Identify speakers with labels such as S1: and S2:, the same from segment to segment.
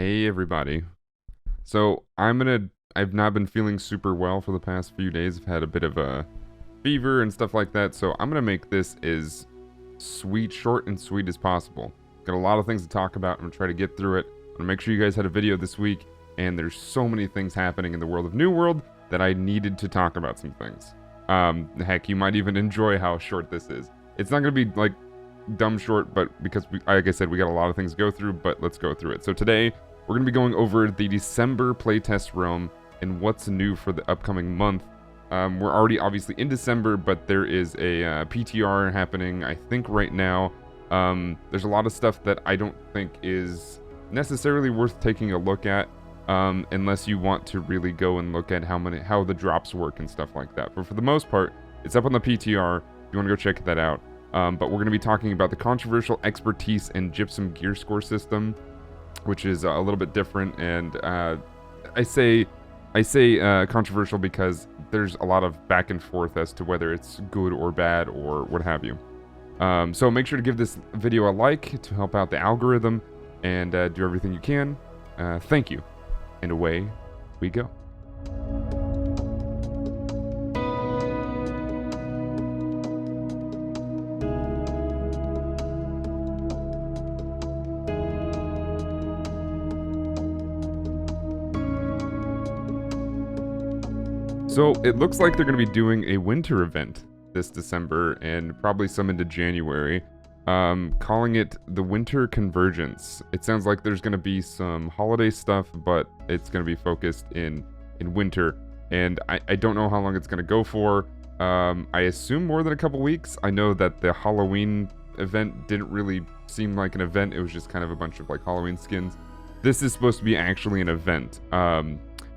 S1: Hey everybody. So I've not been feeling super well for the past few days. I've had a bit of a fever and stuff like that, so I'm gonna make this as short and sweet as possible. Got a lot of things to talk about. I'm gonna try to get through it. I'm gonna make sure you guys had a video this week, and there's so many things happening in the world of New World that I needed to talk about some things. Heck, you might even enjoy how short this is. It's not gonna be like dumb short, but because like I said, we got a lot of things to go through, but let's go through it. So today, we're going to be going over the December playtest realm and what's new for the upcoming month. We're already obviously in December, but there is a PTR happening, I think, right now. There's a lot of stuff that I don't think is necessarily worth taking a look at, unless you want to really go and look at how the drops work and stuff like that. But for the most part, it's up on the PTR. If you want to go check that out. But we're going to be talking about the controversial expertise and Gypsum gear score system, which is a little bit different. And I say controversial because there's a lot of back and forth as to whether it's good or bad or what have you. So make sure to give this video a like to help out the algorithm and do everything you can. Thank you. And away we go. So it looks like they're going to be doing a winter event this December and probably some into January, calling it the Winter Convergence. It sounds like there's going to be some holiday stuff, but it's going to be focused in winter, and I don't know how long it's going to go for. I assume more than a couple weeks. I know that the Halloween event didn't really seem like an event. It was just kind of a bunch of like Halloween skins. This is supposed to be actually an event.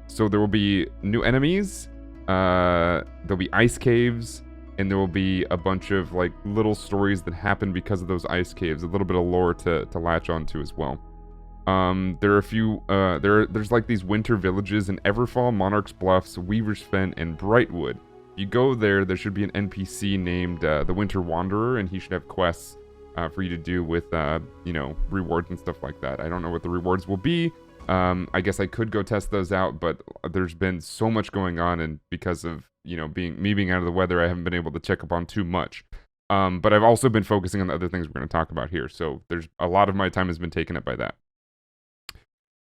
S1: So there will be new enemies. There'll be ice caves, and there will be a bunch of like little stories that happen because of those ice caves. A little bit of lore to latch onto as well. There are a few. There's like these winter villages in Everfall, Monarch's Bluffs, Weaver's Fen, and Brightwood. If you go there, there should be an NPC named the Winter Wanderer, and he should have quests for you to do with rewards and stuff like that. I don't know what the rewards will be. I guess I could go test those out, but there's been so much going on, and because of, being out of the weather, I haven't been able to check up on too much. But I've also been focusing on the other things we're going to talk about here, so there's a lot of my time has been taken up by that.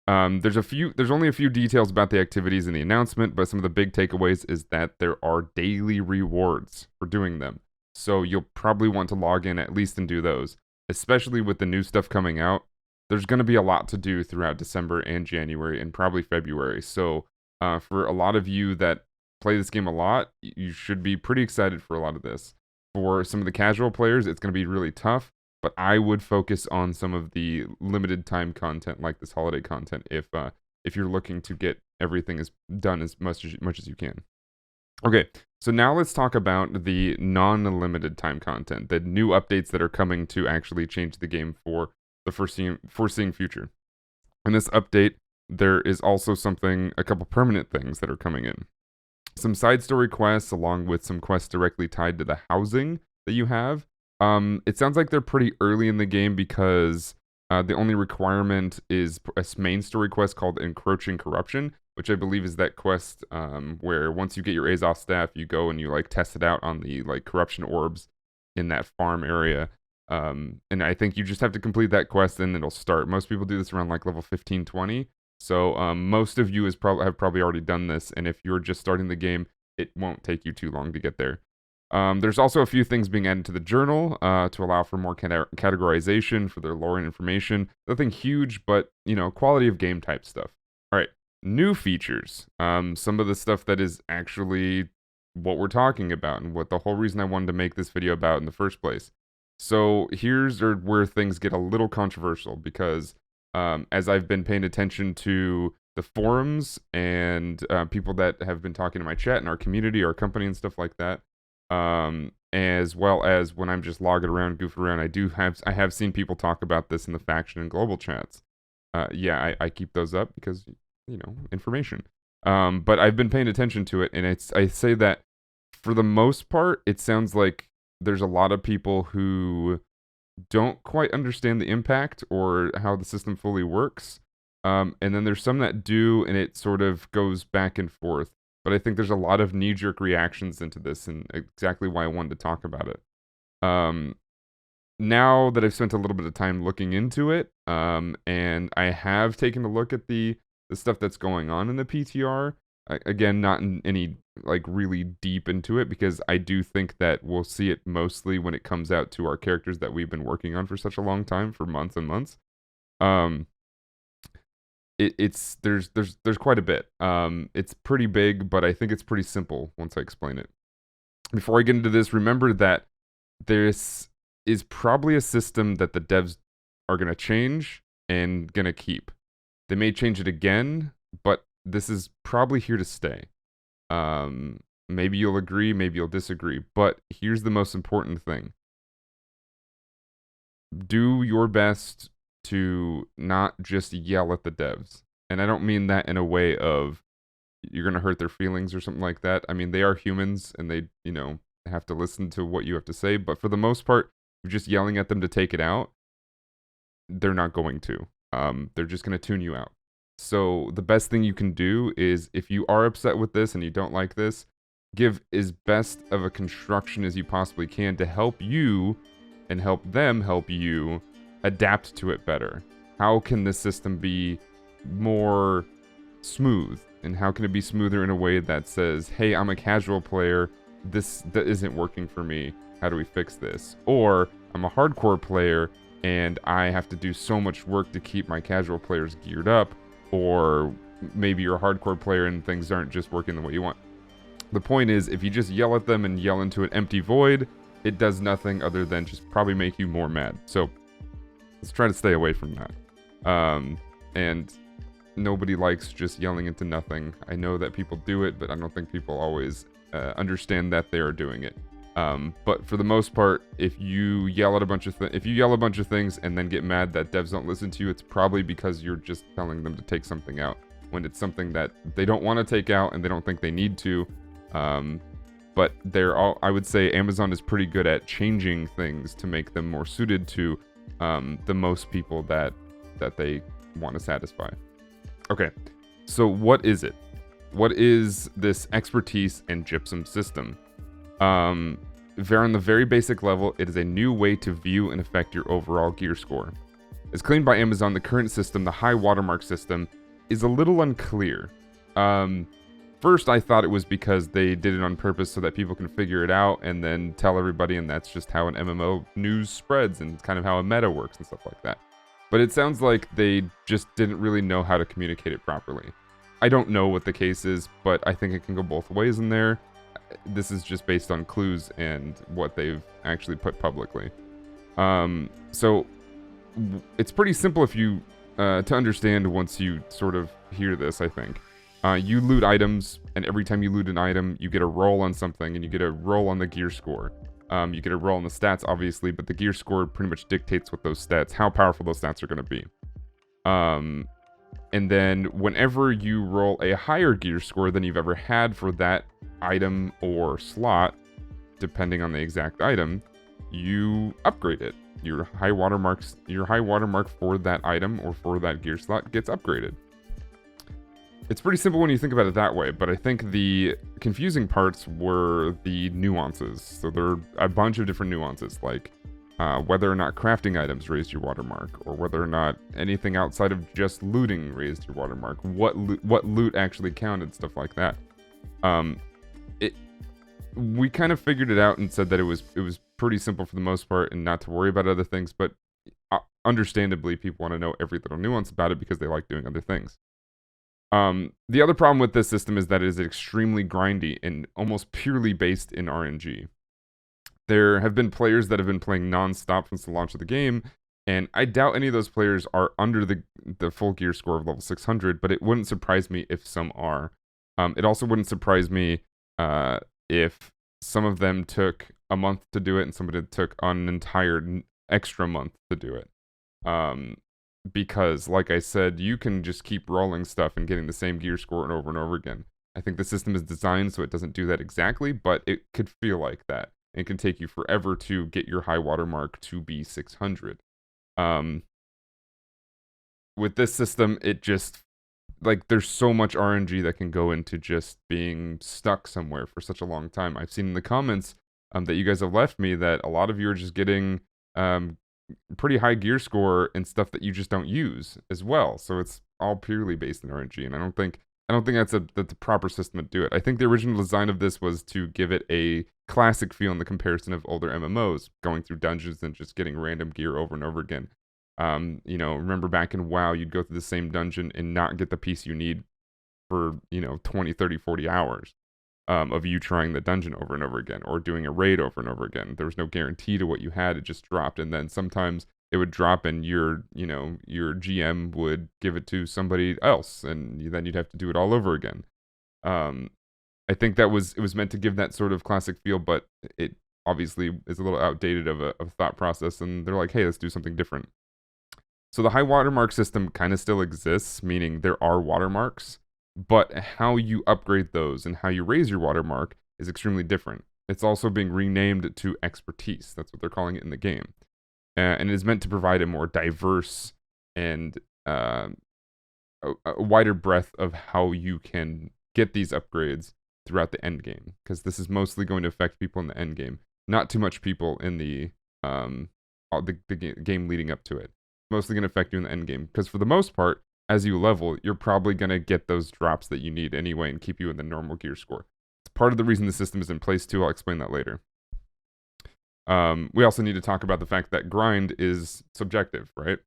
S1: There's only a few details about the activities in the announcement, but some of the big takeaways is that there are daily rewards for doing them. So you'll probably want to log in at least and do those, especially with the new stuff coming out. There's going to be a lot to do throughout December and January and probably February. So for a lot of you that play this game a lot, you should be pretty excited for a lot of this. For some of the casual players, it's going to be really tough, but I would focus on some of the limited time content like this holiday content if you're looking to get everything done as much as you can. Okay, so now let's talk about the non-limited time content, the new updates that are coming to actually change the game for the foreseeing future. In this update, there is also a couple permanent things that are coming in. Some side story quests, along with some quests directly tied to the housing that you have. It sounds like they're pretty early in the game because the only requirement is a main story quest called Encroaching Corruption, which I believe is that quest where once you get your Azov staff, you go and you like test it out on the like corruption orbs in that farm area. And I think you just have to complete that quest and it'll start. Most people do this around like level 15, 20. So most of you have probably already done this, and if you're just starting the game, it won't take you too long to get there. There's also a few things being added to the journal to allow for more categorization for their lore and information. Nothing huge, but quality of game type stuff. All right, new features. Some of the stuff that is actually what we're talking about and what the whole reason I wanted to make this video about in the first place. So here's where things get a little controversial because as I've been paying attention to the forums and people that have been talking to my chat and our community, our company and stuff like that, as well as when I'm just logging around, goofing around, I have seen people talk about this in the faction and global chats. Yeah, I keep those up because, information. But I've been paying attention to it, and I say that for the most part, it sounds like there's a lot of people who don't quite understand the impact or how the system fully works. And then there's some that do, and it sort of goes back and forth. But I think there's a lot of knee-jerk reactions into this, and exactly why I wanted to talk about it. Now that I've spent a little bit of time looking into it, and I have taken a look at the stuff that's going on in the PTR. Again, not in any like really deep into it, because I do think that we'll see it mostly when it comes out to our characters that we've been working on for such a long time, for months and months. It's there's quite a bit. It's pretty big, but I think it's pretty simple once I explain it. Before I get into this, remember that this is probably a system that the devs are going to change and going to keep. They may change it again, but this is probably here to stay. Maybe you'll agree, maybe you'll disagree, but here's the most important thing. Do your best to not just yell at the devs. And I don't mean that in a way of you're going to hurt their feelings or something like that. I mean, they are humans and they, have to listen to what you have to say. But for the most part, you're just yelling at them to take it out. They're not going to. They're just going to tune you out. So the best thing you can do is, if you are upset with this and you don't like this, give as best of a construction as you possibly can to help you and help them help you adapt to it better. How can this system be more smooth? And how can it be smoother in a way that says, hey, I'm a casual player, that isn't working for me, how do we fix this? Or I'm a hardcore player and I have to do so much work to keep my casual players geared up. Or maybe you're a hardcore player and things aren't just working the way you want. The point is, if you just yell at them and yell into an empty void, it does nothing other than just probably make you more mad. So let's try to stay away from that. And nobody likes just yelling into nothing. I know that people do it, but I don't think people always understand that they are doing it. But for the most part, if you yell at a bunch of things and then get mad that devs don't listen to you, it's probably because you're just telling them to take something out when it's something that they don't want to take out and they don't think they need to. But I would say Amazon is pretty good at changing things to make them more suited to the most people that they want to satisfy. Okay, so what is it? What is this expertise and Gypsum system? On the very basic level, it is a new way to view and affect your overall gear score. As claimed by Amazon, the current system, the high watermark system, is a little unclear. First, I thought it was because they did it on purpose so that people can figure it out and then tell everybody, and that's just how an MMO news spreads and kind of how a meta works and stuff like that. But it sounds like they just didn't really know how to communicate it properly. I don't know what the case is, but I think it can go both ways in there. This is just based on clues and what they've actually put publicly. So it's pretty simple if you to understand once you sort of hear this, I think. You loot items, and every time you loot an item, you get a roll on something, and you get a roll on the gear score. You get a roll on the stats, obviously, but the gear score pretty much dictates what those stats, how powerful those stats are going to be. And then whenever you roll a higher gear score than you've ever had for that item or slot, depending on the exact item, you upgrade it. Your high watermark for that item or for that gear slot gets upgraded. It's pretty simple when you think about it that way, but I think the confusing parts were the nuances. So there are a bunch of different nuances, like whether or not crafting items raised your watermark, or whether or not anything outside of just looting raised your watermark, what loot actually counted, stuff like that. We kind of figured it out and said that it was pretty simple for the most part and not to worry about other things, but understandably people want to know every little nuance about it because they like doing other things. The other problem with this system is that it is extremely grindy and almost purely based in RNG. There have been players that have been playing non-stop since the launch of the game, and I doubt any of those players are under the full gear score of level 600, but it wouldn't surprise me if some are. It also wouldn't surprise me if some of them took a month to do it and somebody took an entire extra month to do it. Because, like I said, you can just keep rolling stuff and getting the same gear score over and over again. I think the system is designed so it doesn't do that exactly, but it could feel like that. It can take you forever to get your high water mark to be 600. with this system, it just like there's so much RNG that can go into just being stuck somewhere for such a long time. I've seen in the comments that you guys have left me that a lot of you are just getting pretty high gear score and stuff that you just don't use as well. So it's all purely based in RNG, and I don't think that's the proper system to do it. I think the original design of this was to give it a classic feel in the comparison of older MMOs, going through dungeons and just getting random gear over and over again. You know, remember back in WoW, you'd go through the same dungeon and not get the piece you need for, 20, 30, 40 hours of you trying the dungeon over and over again or doing a raid over and over again. There was no guarantee to what you had. It just dropped. And then sometimes it would drop and your GM would give it to somebody else. And then you'd have to do it all over again. I think it was meant to give that sort of classic feel, but it obviously is a little outdated of a thought process. And they're like, hey, let's do something different. So the high watermark system kind of still exists, meaning there are watermarks, but how you upgrade those and how you raise your watermark is extremely different. It's also being renamed to expertise. That's what they're calling it in the game. And it is meant to provide a more diverse and a wider breadth of how you can get these upgrades throughout the end game, because this is mostly going to affect people in the end game, not too much people in the game leading up to it. Mostly going to affect you in the end game, because for the most part, as you level, you're probably going to get those drops that you need anyway and keep you in the normal gear score. It's part of the reason the system is in place too. I'll explain that later. We also need to talk about the fact that grind is subjective, right?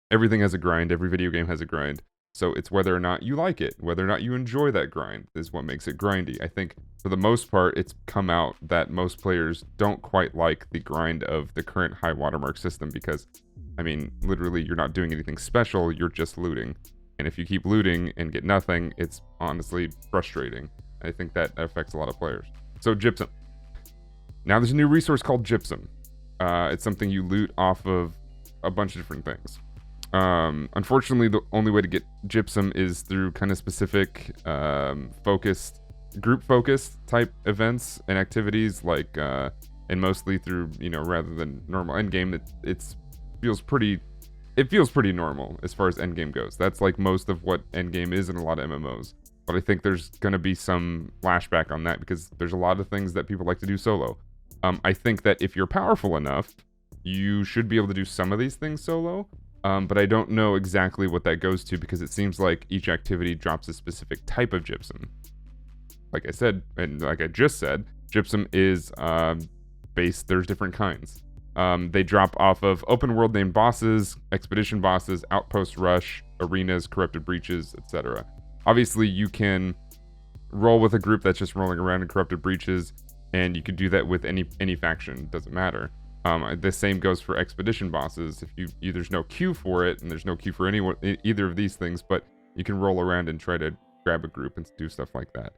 S1: Everything has a grind. Every video game has a grind. So it's whether or not you like it, whether or not you enjoy that grind is what makes it grindy. I think for the most part, it's come out that most players don't quite like the grind of the current high watermark system because, I mean, literally you're not doing anything special, you're just looting. And if you keep looting and get nothing, it's honestly frustrating. I think that affects a lot of players. So Gypsum. Now there's a new resource called Gypsum. It's something you loot off of a bunch of different things. Unfortunately, the only way to get Gypsum is through kind of specific group-focused type events and activities, like, and mostly through, rather than normal endgame. It feels pretty normal as far as endgame goes. That's like most of what endgame is in a lot of MMOs. But I think there's going to be some flashback on that because there's a lot of things that people like to do solo. I think that if you're powerful enough, you should be able to do some of these things solo. But I don't know exactly what that goes to because it seems like each activity drops a specific type of Gypsum. Like I said, and like I just said, Gypsum is based, there's different kinds. They drop off of open world named bosses, expedition bosses, outpost rush, arenas, corrupted breaches, etc. Obviously, you can roll with a group that's just rolling around in corrupted breaches, and you could do that with any faction, doesn't matter. The same goes for expedition bosses. If there's no queue for it, and there's no queue for either of these things, but you can roll around and try to grab a group and do stuff like that.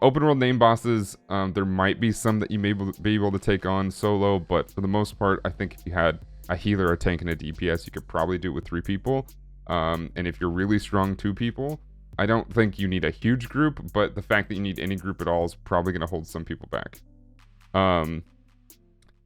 S1: Open world name bosses, there might be some that you may be able to take on solo, but for the most part, I think if you had a healer, a tank, and a DPS, you could probably do it with 3 people. And if you're really strong, 2 people. I don't think you need a huge group, but the fact that you need any group at all is probably going to hold some people back.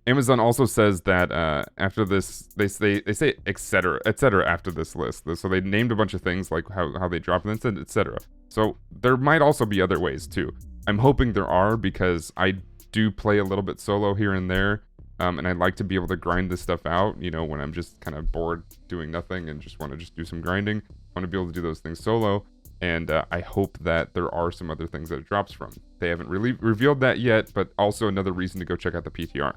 S1: Amazon also says that after this, they say etc. after this list. So they named a bunch of things like how they drop them and said etc. So there might also be other ways too. I'm hoping there are because I do play a little bit solo here and there, and I'd like to be able to grind this stuff out. When I'm just kind of bored doing nothing and just want to do some grinding, I want to be able to do those things solo. And I hope that there are some other things that it drops from. They haven't really revealed that yet, but also another reason to go check out the PTR.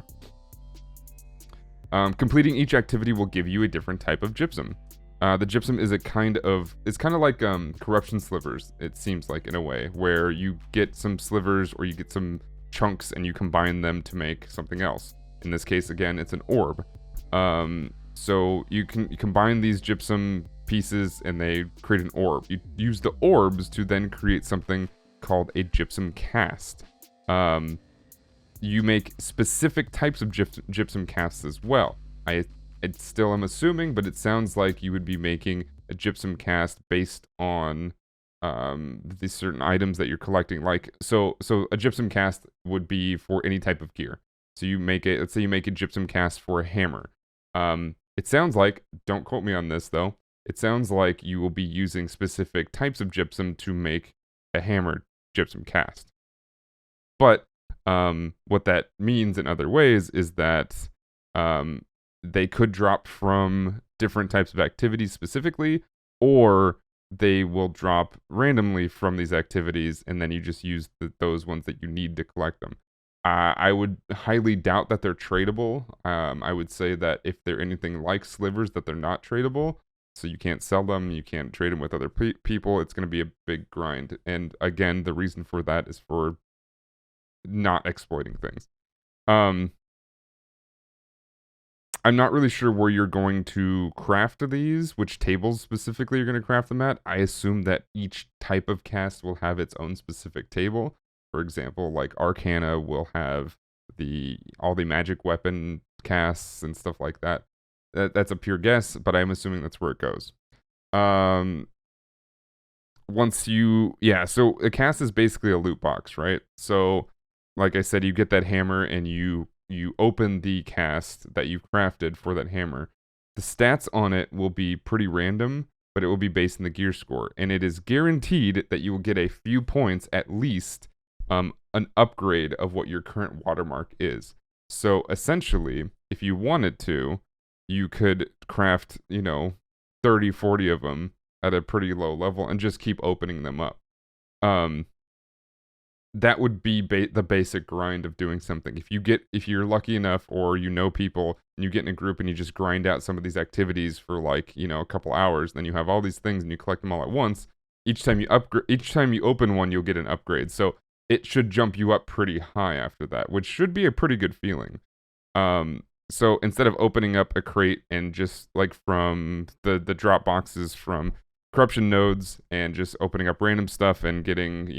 S1: Completing each activity will give you a different type of Gypsum. The Gypsum is it's kind of like corruption slivers, it seems like, in a way, where you get some slivers or you get some chunks and you combine them to make something else. In this case, again, it's an orb. So you can combine these Gypsum pieces and they create an orb. You use the orbs to then create something called a Gypsum cast. You make specific types of Gypsum casts as well. I still am assuming, but it sounds like you would be making a Gypsum cast based on these certain items that you're collecting. So a Gypsum cast would be for any type of gear. So let's say you make a Gypsum cast for a hammer. It sounds like, don't quote me on this though, It sounds like you will be using specific types of gypsum to make a hammer gypsum cast. But what that means in other ways is that they could drop from different types of activities specifically, or they will drop randomly from these activities, and then you just use those ones that you need to collect them. I would highly doubt that they're tradable. I would say that if they're anything like slivers, that they're not tradable. So you can't sell them, you can't trade them with other people. It's going to be a big grind. And again, the reason for that is for not exploiting things. I'm not really sure where you're going to craft these, which tables specifically you're going to craft them at. I assume that each type of cast will have its own specific table. For example, like Arcana will have all the magic weapon casts and stuff like that. That's a pure guess, but I'm assuming that's where it goes. So a cast is basically a loot box, right? So, like I said, you get that hammer and you open the cast that you've crafted for that hammer. The stats on it will be pretty random, but it will be based on the gear score, and it is guaranteed that you will get a few points at least, an upgrade of what your current watermark is. So essentially, if you wanted to, you could craft, 30, 40 of them at a pretty low level and just keep opening them up. That would be the basic grind of doing something. If you're lucky enough, or people and you get in a group and you just grind out some of these activities for a couple hours, then you have all these things and you collect them all at once. Each time you open one, you'll get an upgrade. So it should jump you up pretty high after that, which should be a pretty good feeling. So instead of opening up a crate and just from the drop boxes from corruption nodes and just opening up random stuff and getting,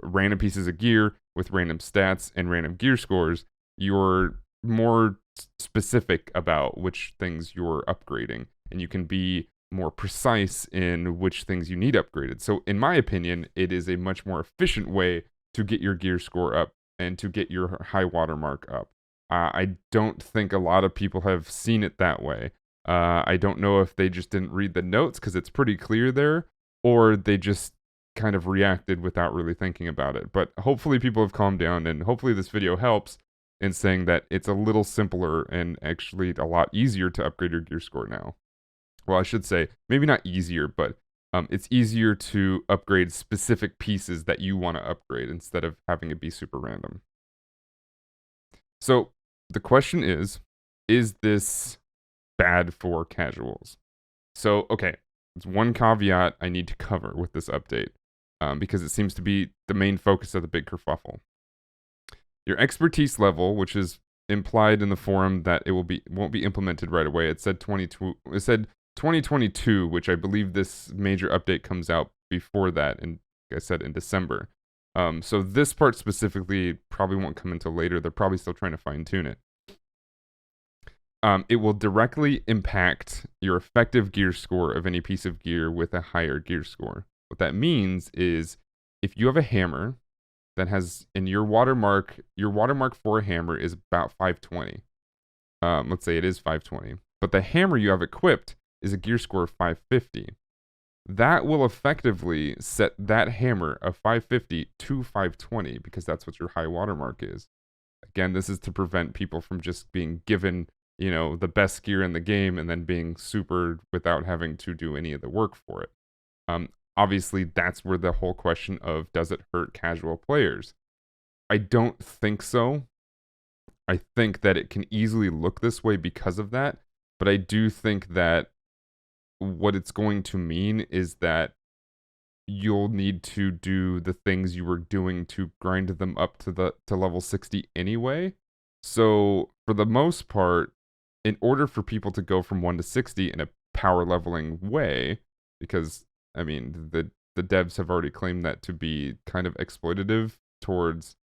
S1: random pieces of gear with random stats and random gear scores, you're more specific about which things you're upgrading, and you can be more precise in which things you need upgraded. So in my opinion, it is a much more efficient way to get your gear score up and to get your high watermark up. I don't think a lot of people have seen it that way. I don't know if they just didn't read the notes because it's pretty clear there, or they just kind of reacted without really thinking about it. But hopefully people have calmed down, and hopefully this video helps in saying that it's a little simpler and actually a lot easier to upgrade your gear score now. Well, I should say, maybe not easier, but it's easier to upgrade specific pieces that you want to upgrade instead of having it be super random. So the question is this bad for casuals? So, okay, there's one caveat I need to cover with this update, because it seems to be the main focus of the big kerfuffle. Your expertise level, which is implied in the forum that it won't be implemented right away. It said 2022, which I believe this major update comes out before that, and like I said, in December. So this part specifically probably won't come until later. They're probably still trying to fine-tune it. It will directly impact your effective gear score of any piece of gear with a higher gear score. What that means is if you have a hammer that has, in your watermark for a hammer is about 520. Let's say it is 520. But the hammer you have equipped is a gear score of 550. That will effectively set that hammer of 550 to 520 because that's what your high watermark is. Again, this is to prevent people from just being given, the best gear in the game and then being super without having to do any of the work for it. Obviously, that's where the whole question of does it hurt casual players? I don't think so. I think that it can easily look this way because of that, but I do think that what it's going to mean is that you'll need to do the things you were doing to grind them up to level 60 anyway. So for the most part, in order for people to go from 1 to 60 in a power leveling way, because I mean the devs have already claimed that to be kind of exploitative towards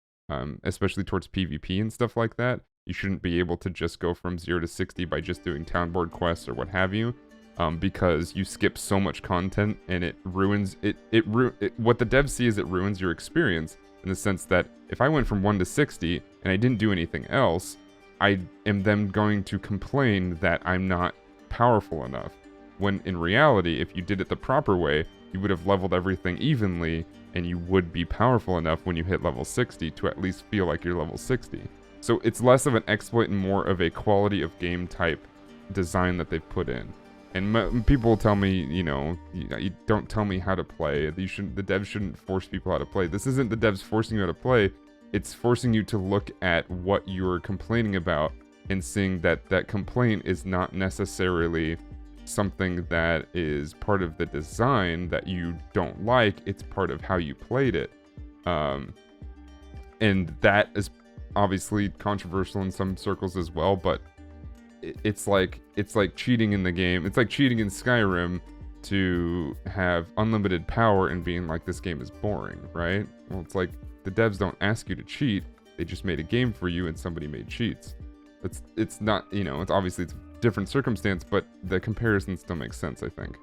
S1: especially towards PvP and stuff like that. You shouldn't be able to just go from 0 to 60 by just doing town board quests or what have you. Because you skip so much content and it ruins what the devs see is it ruins your experience, in the sense that if I went from 1 to 60 and I didn't do anything else, I am then going to complain that I'm not powerful enough. when in reality, if you did it the proper way, you would have leveled everything evenly, and you would be powerful enough when you hit level 60 to at least feel like you're level 60. So it's less of an exploit and more of a quality of game type design that they've put in. And people will tell me, you know, you don't tell me how to play. The devs shouldn't force people how to play. This isn't the devs forcing you how to play. It's forcing you to look at what you're complaining about and seeing that that complaint is not necessarily something that is part of the design that you don't like. It's part of how you played it. And that is obviously controversial in some circles as well, but it's like cheating in the game. It's like cheating in Skyrim to have unlimited power and being like, this game is boring, right? Well, it's like the devs don't ask you to cheat. They just made a game for you and somebody made cheats. It's not, you know, it's obviously it's a different circumstance, but the comparison still makes sense, I think.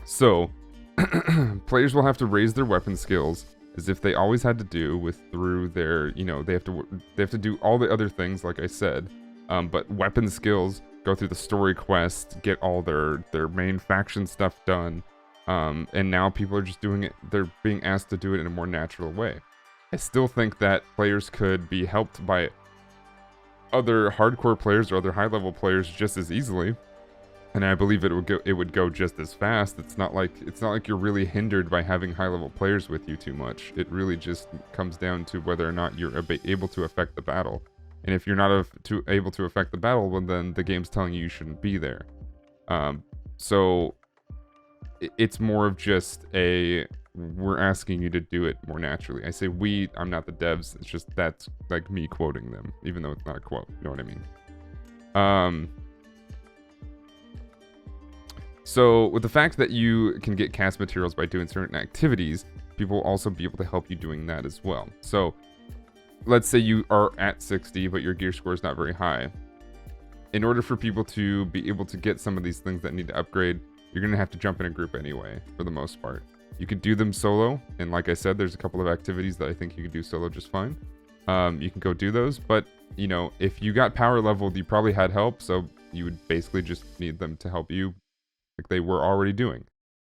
S1: So players will have to raise their weapon skills as if they always had to do through their, you know, they have to do all the other things like I said. But weapon skills, go through the story quest, get all their main faction stuff done, and now people are just doing it, they're being asked to do it in a more natural way. I still think that players could be helped by other hardcore players or other high-level players just as easily, and I believe it would go just as fast. It's not like you're really hindered by having high-level players with you too much. It really just comes down to whether or not you're able to affect the battle. And if you're not able to affect the battle, well, then the game's telling you shouldn't be there. So it's more of just we're asking you to do it more naturally. I say we, I'm not the devs. It's just that's like me quoting them, even though it's not a quote. You know what I mean? So with the fact that you can get cast materials by doing certain activities, people will also be able to help you doing that as well. So let's say you are at 60, but your gear score is not very high. In order for people to be able to get some of these things that need to upgrade, you're going to have to jump in a group anyway, for the most part. You could do them solo, and like I said, there's a couple of activities that I think you could do solo just fine. You can go do those, but, you know, if you got power leveled, you probably had help, so you would basically just need them to help you like they were already doing.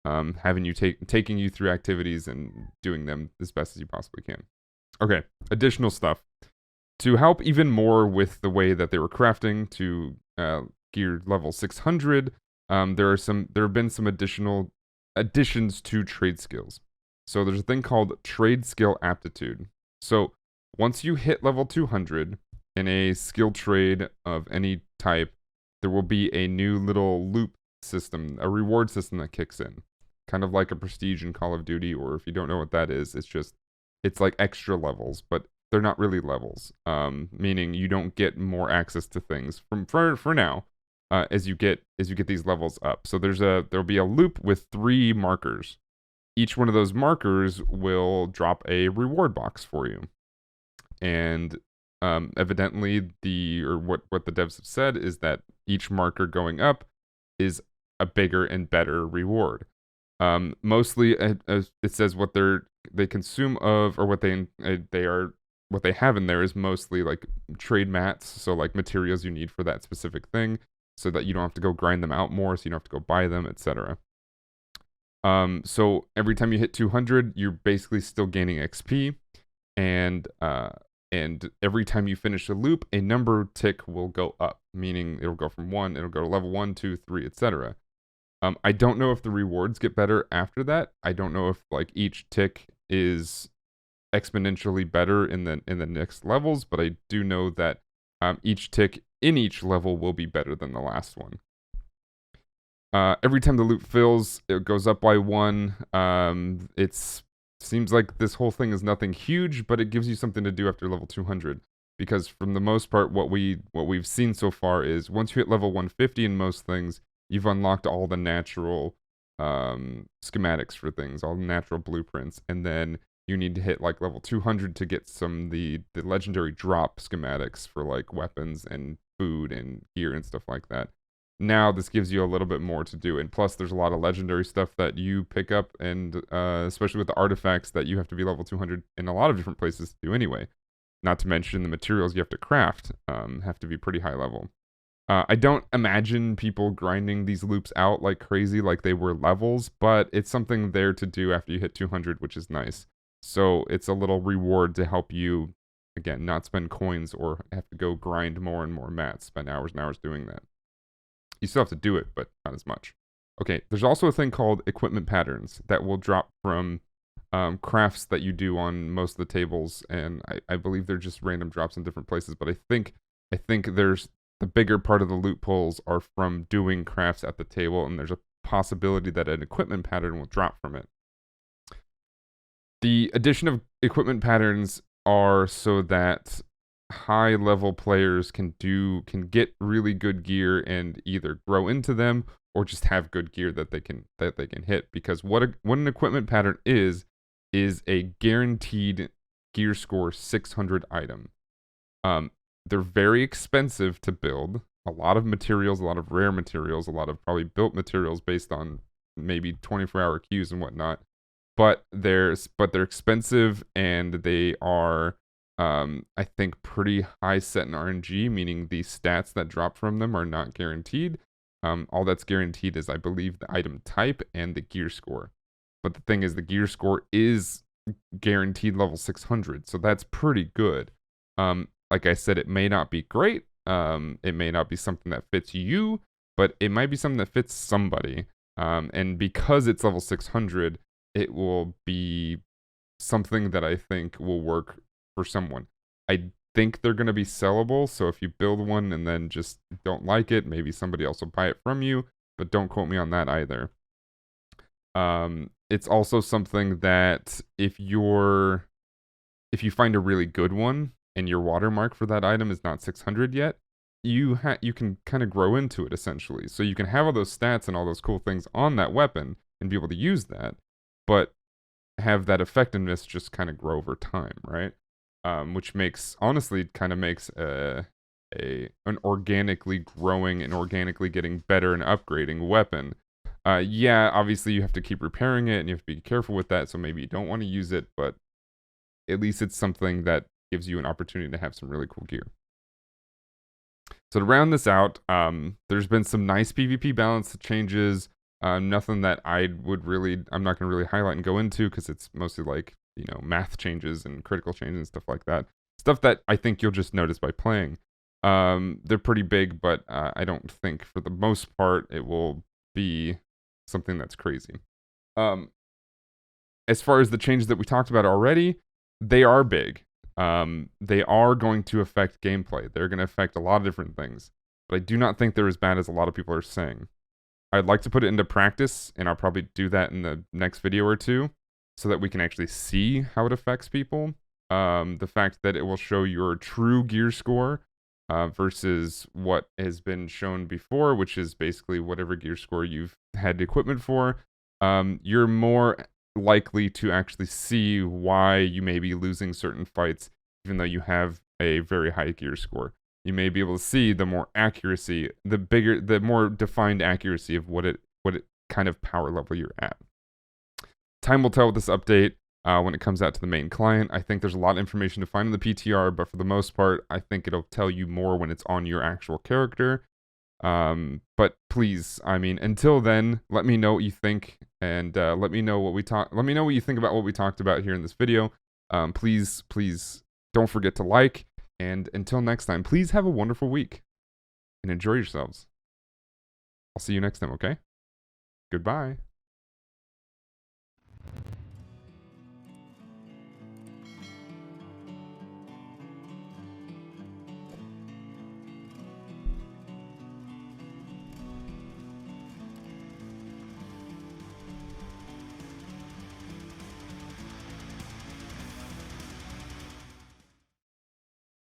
S1: Having you taking you through activities and doing them as best as you possibly can. Okay, additional stuff. To help even more with the way that they were crafting to gear level 600, there have been some additional additions to trade skills. So there's a thing called trade skill aptitude. So once you hit level 200 in a skill trade of any type, there will be a new little loop system, a reward system that kicks in. Kind of like a prestige in Call of Duty, or if you don't know what that is, it's like extra levels, but they're not really levels. Meaning you don't get more access to things for now, as you get these levels up. So there'll be a loop with 3 markers. Each one of those markers will drop a reward box for you. And evidently what the devs have said is that each marker going up is a bigger and better reward. Mostly it says what they consume of, or what they have in there is mostly like trade mats, so like materials you need for that specific thing, so that you don't have to go grind them out more, so you don't have to go buy them, etc. So every time you hit 200, you're basically still gaining XP, and every time you finish a loop, a number tick will go up, meaning it'll go from 1, it'll go to level 1, 2, 3, etc. I don't know if the rewards get better after that. I don't know if like each tick is exponentially better in the next levels, but I do know that each tick in each level will be better than the last one. Every time the loop fills, it goes up by 1. Seems like this whole thing is nothing huge, but it gives you something to do after level 200. Because from the most part, what we've seen so far is once you hit level 150 in most things, you've unlocked all the natural schematics for things, all the natural blueprints, and then you need to hit like level 200 to get some the legendary drop schematics for like weapons and food and gear and stuff like that. Now this gives you a little bit more to do, and plus there's a lot of legendary stuff that you pick up, and especially with the artifacts that you have to be level 200 in a lot of different places to do anyway. Not to mention the materials you have to craft have to be pretty high level. I don't imagine people grinding these loops out like crazy like they were levels, but it's something there to do after you hit 200, which is nice. So it's a little reward to help you, again, not spend coins or have to go grind more and more mats, spend hours and hours doing that. You still have to do it, but not as much. Okay, there's also a thing called equipment patterns that will drop from crafts that you do on most of the tables, and I believe they're just random drops in different places, but I think there's the bigger part of the loot pulls are from doing crafts at the table, and there's a possibility that an equipment pattern will drop from it. The addition of equipment patterns are so that high level players can get really good gear and either grow into them or just have good gear that they can hit, because what an equipment pattern is a guaranteed gear score 600 item. They're very expensive to build. A lot of materials, a lot of rare materials, a lot of probably built materials based on maybe 24-hour queues and whatnot. But they're expensive, and they are, I think, pretty high set in RNG, meaning the stats that drop from them are not guaranteed. All that's guaranteed is, I believe, the item type and the gear score. But the thing is, the gear score is guaranteed level 600, so that's pretty good. Like I said, it may not be great. It may not be something that fits you, but it might be something that fits somebody. And because it's level 600, it will be something that I think will work for someone. I think they're going to be sellable, so if you build one and then just don't like it, maybe somebody else will buy it from you, but don't quote me on that either. It's also something that if you find a really good one and your watermark for that item is not 600 yet, you can kind of grow into it essentially. So you can have all those stats and all those cool things on that weapon and be able to use that, but have that effectiveness just kind of grow over time, right? Which honestly kind of makes an organically growing and organically getting better and upgrading weapon. Yeah, obviously you have to keep repairing it and you have to be careful with that, so maybe you don't want to use it, but at least it's something that gives you an opportunity to have some really cool gear. So to round this out, there's been some nice PvP balance changes. Nothing that I'm not going to really highlight and go into because it's mostly like, math changes and critical changes and stuff like that. Stuff that I think you'll just notice by playing. They're pretty big, but I don't think for the most part it will be something that's crazy. As far as the changes that we talked about already, they are big. They are going to affect gameplay. They're going to affect a lot of different things. But I do not think they're as bad as a lot of people are saying. I'd like to put it into practice, and I'll probably do that in the next video or two, so that we can actually see how it affects people. The fact that it will show your true gear score versus what has been shown before, which is basically whatever gear score you've had equipment for. You're more likely to actually see why you may be losing certain fights, even though you have a very high gear score. You may be able to see the more accuracy, the more defined accuracy of what kind of power level you're at. Time will tell with this update when it comes out to the main client. I think there's a lot of information to find in the PTR, but for the most part, I think it'll tell you more when it's on your actual character. But please, until then, let me know what you think, and let me know what you think about what we talked about here in this video. Please don't forget to like, and until next time, please have a wonderful week and enjoy yourselves. I'll see you next time, okay? Goodbye.